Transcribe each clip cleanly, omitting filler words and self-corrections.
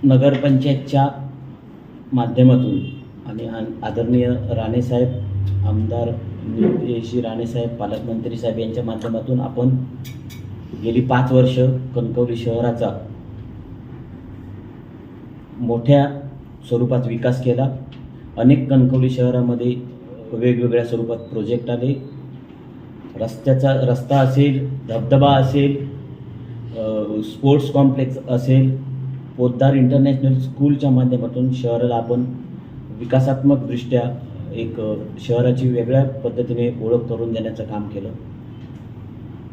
नगरपंचायतच्या माध्यमातून आणि आदरणीय राणेसाहेब आमदार नितेश राणेसाहेब पालकमंत्री साहेब यांच्या माध्यमातून आपण गेली 5 वर्ष कणकवली शहराचा मोठ्या स्वरूपात विकास केला। अनेक कणकवली शहरामध्ये वेगवेगळ्या स्वरूपात प्रोजेक्ट आले। रस्ता असेल, धबधबा असेल, स्पोर्ट्स कॉम्प्लेक्स असेल, पोद्दार इंटरनॅशनल स्कूलच्या माध्यमातून शहराला आपण विकासात्मकदृष्ट्या एक शहराची वेगळ्या पद्धतीने ओळख करून देण्याचं काम केलं।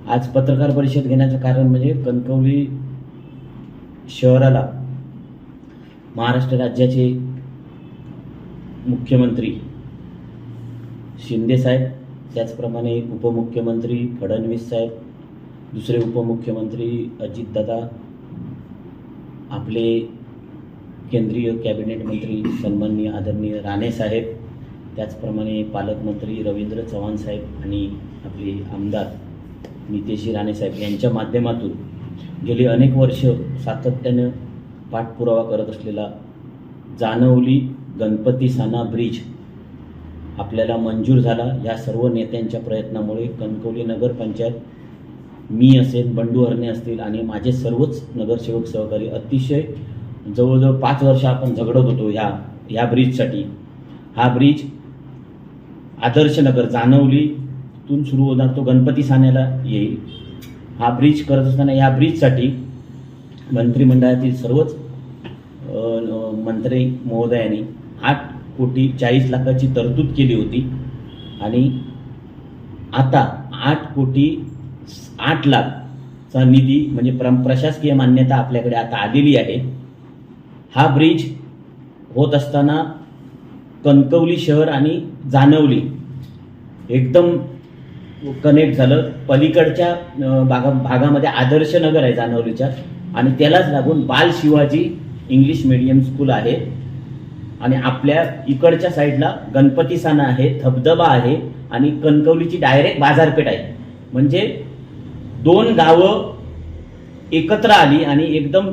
आज पत्रकार परिषद घेण्याचं कारण म्हणजे कणकवली शहराला महाराष्ट्र राज्याचे मुख्यमंत्री शिंदे साहेब, त्याचप्रमाणे उपमुख्यमंत्री फडणवीस साहेब, दुसरे उपमुख्यमंत्री अजितदादा, आपले केंद्रीय कॅबिनेट मंत्री सन्माननीय आदरणीय राणे साहेब, त्याचप्रमाणे पालकमंत्री रवींद्र चव्हाण साहेब आणि आपले आमदार नितेश राणे साहेब यांच्या माध्यमातून गेली अनेक वर्ष सातत्याने पाठपुरावा करत असलेला जानवली गणपती साना ब्रिज आपल्याला मंजूर झाला। या सर्व नेत्यांच्या प्रयत्नामुळे कणकवली नगरपंचायत, मी असेल, बंडू हरणे असतील आणि माझे सर्वच नगरसेवक सहकारी अतिशय जवळजवळ 5 वर्ष आपण झगडत होतो ह्या ब्रिजसाठी। हा ब्रिज आदर्श नगर जानवलीतून सुरू होणार तो गणपती साण्याला येईल। हा ब्रिज करत असताना या ब्रिजसाठी मंत्रिमंडळातील सर्वच मंत्री महोदयांनी 8,40,00,000ची तरतूद केली होती आणि आता 8,08,00,000चा निधी म्हणजे प्रशासकीय मान्यता आपल्याकडे आता आलेली आहे। हा ब्रिज होत असताना कणकवली शहर आणि जानवली एकदम कनेक्ट झालं। पलीकडच्या भागामध्ये आदर्श नगर आहे जानवलीच्या आणि त्यालाच लागून बाल शिवाजी इंग्लिश मीडियम स्कूल आहे आणि आपल्या इकडच्या साईडला गणपती साना आहे, धबधबा आहे आणि कणकवलीची डायरेक्ट बाजारपेठ आहे। म्हणजे 2 गावं एकत्र आली आणि एकदम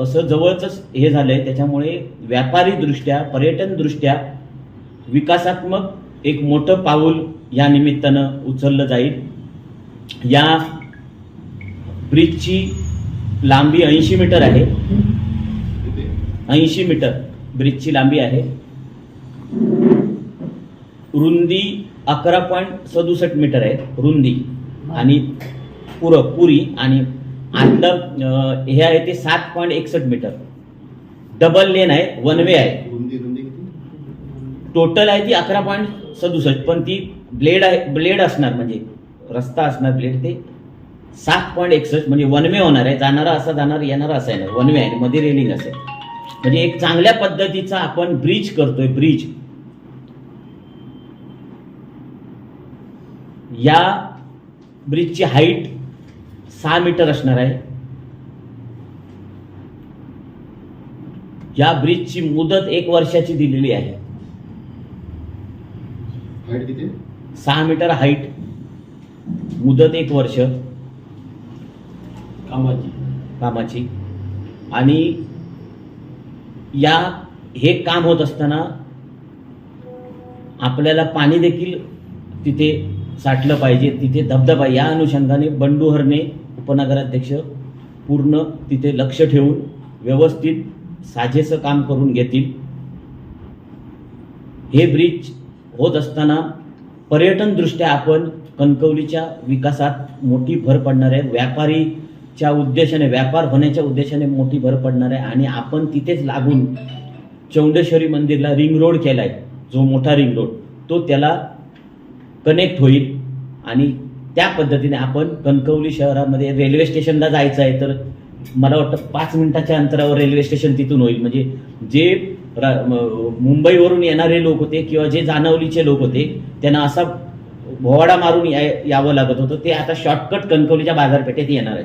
असं जवळच हे झालंय। त्याच्यामुळे व्यापारीदृष्ट्या, पर्यटनदृष्ट्या विकासात्मक एक मोठं पाऊल या निमित्तानं उचललं जाईल। या ब्रिजची लांबी 80 मीटर आहे। 80 मीटर ब्रिजची लांबी आहे। रुंदी 11.67 मीटर आहे रुंदी आणि पुरी आणि आतलं हे आहे ते 7.61 मीटर। डबल लेन आहे, वन वे आहे। टोटल आहे ती 11.67, पण ती ब्लेड असणार म्हणजे रस्ता असणार ब्लेड ते 7.61 म्हणजे वन वे होणार आहे। जाणारा असा जाणार, येणारा असा येणार, वन वे आहे, मध्ये रेलिंग असेल। म्हणजे एक चांगल्या पद्धतीचा आपण ब्रिज करतोय। ब्रिज या ब्रिजची हाईट 6 मीटर असणार आहे। या ब्रिजची मुदत 1 वर्षाची दिलेली आहे। हाईट किती? 6 मीटर हाईट, मुदत 1 वर्ष कामाची। आणि हे काम होत असताना आपल्याला पाणी देखील तिथे साठलं पाहिजे, तिथे धबधबा। या अनुषंगाने बंडू हरणे उपनगराध्यक्ष पूर्ण तिथे लक्ष ठेवून व्यवस्थित साजेसं काम करून घेतील। हे ब्रिज होत असताना पर्यटनदृष्ट्या आपण कणकवलीच्या विकासात मोठी भर पडणार आहे। व्यापारीच्या उद्देशाने, व्यापार होण्याच्या उद्देशाने मोठी भर पडणार आहे आणि आपण तिथेच लागून चौंडेश्वरी मंदिरला रिंग रोड केलाय, जो मोठा रिंग रोड तो त्याला कनेक्ट होईल आणि त्या पद्धतीने आपण कणकवली शहरामध्ये रेल्वे स्टेशनला जायचं आहे तर मला वाटतं 5 मिनिटाच्या अंतरावर रेल्वे स्टेशन तिथून होईल। म्हणजे जे मुंबईवरून येणारे लोक होते किंवा जे जानवलीचे लोक होते त्यांना असा भोवाडा मारून यावं लागत होतं, ते आता शॉर्टकट कणकवलीच्या बाजारपेठेत येणार आहेत।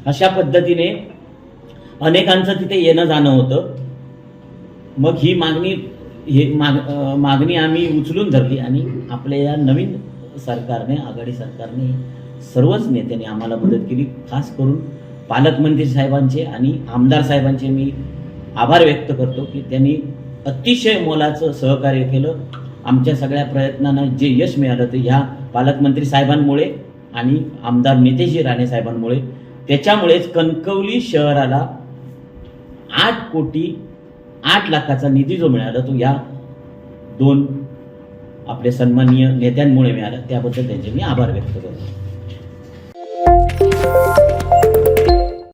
अशा पद्धतीने अनेकांचं तिथे येणं जाणं होतं। मग ही मागणी आम्ही उचलून धरली आणि आपल्या या नवीन सरकारने, आघाडी सरकारने, सर्वच नेत्यांनी आम्हाला मदत केली। खास करून पालकमंत्री साहेबांचे आणि आमदार साहेबांचे मी आभार व्यक्त करतो की त्यांनी अतिशय मोलाचं सहकार्य केलं. आमच्या सगळ्या प्रयत्नांना जे यश मिळालं ते ह्या पालकमंत्री साहेबांमुळे आणि आमदार नितेशजी राणे साहेबांमुळे. त्याच्यामुळेच कणकवली शहराला 8,08,00,000चा निधी जो मिळाला तो या 2 आपले सन्माननीय नेत्यांमुळे मिळाला. त्याबद्दल त्यांचे मी आभार व्यक्त करतो.